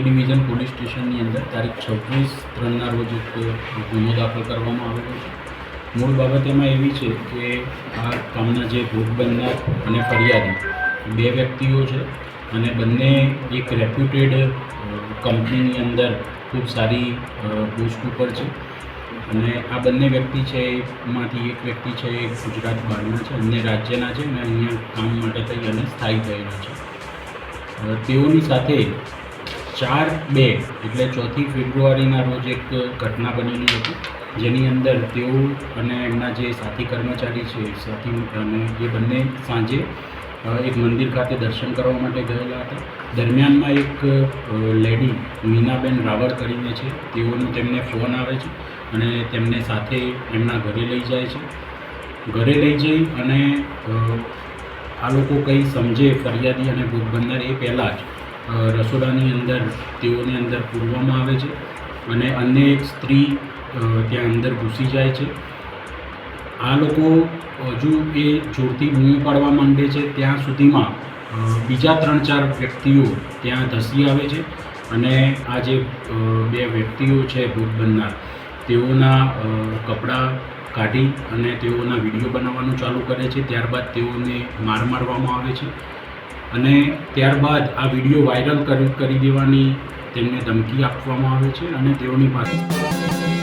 Division police સ્ટેશનની અંદર તારીખ 26/3ના રોજ એક ગુનો દાખલ કરવામાં આવેલો છે. મૂળ બાબત એમાં એવી છે કે આ કામના જે ભોગ બનનાર અને ફરિયાદી બે વ્યક્તિઓ છે અને બંને એક રેપ્યુટેડ કંપનીની અંદર ખૂબ સારી પોસ્ટ ઉપર છે. અને આ બંને વ્યક્તિ છે એમાંથી એક વ્યક્તિ છે એ ગુજરાત બહારના છે, અન્ય રાજ્યના છે અને અહીંયા કામ માટે થઈ અને સ્થાયી થયેલા છે. તેઓની સાથે 4/2 એટલે 4 ફેબ્રુઆરીના રોજ એક ઘટના બનેલી હતી, જેની અંદર તેઓ અને એમના જે સાથી કર્મચારી છે અને એ બંને સાંજે એક મંદિર ખાતે દર્શન કરવા માટે ગયેલા હતા. દરમિયાનમાં એક લેડી મીનાબેન રાવળ કરીને છે, તેમને ફોન આવે છે અને તેમને સાથે એમના ઘરે લઈ જાય છે. ઘરે લઈ જઈ અને આ લોકો કંઈ સમજે ફરિયાદી અને ભોગ બનનાર એ પહેલાં જ રસોડાની અંદર તેઓને અંદર પૂરવામાં આવે છે અને અન્ય એક સ્ત્રી ત્યાં અંદર ઘૂસી જાય છે. આ લોકો હજુ એ જોરથી બૂમો પાડવા માંડે છે ત્યાં સુધીમાં બીજા 3-4 વ્યક્તિઓ ત્યાં ધસી આવે છે અને આ જે બે વ્યક્તિઓ છે ભોગ બનનાર તેઓના કપડાં કાઢી અને તેઓના વિડીયો બનાવવાનું ચાલુ કરે છે. ત્યારબાદ તેઓને મારવામાં આવે છે અને ત્યારબાદ આ વિડીયો વાયરલ કરી દેવાની તેમને ધમકી આપવામાં આવે છે અને તેઓની પાસે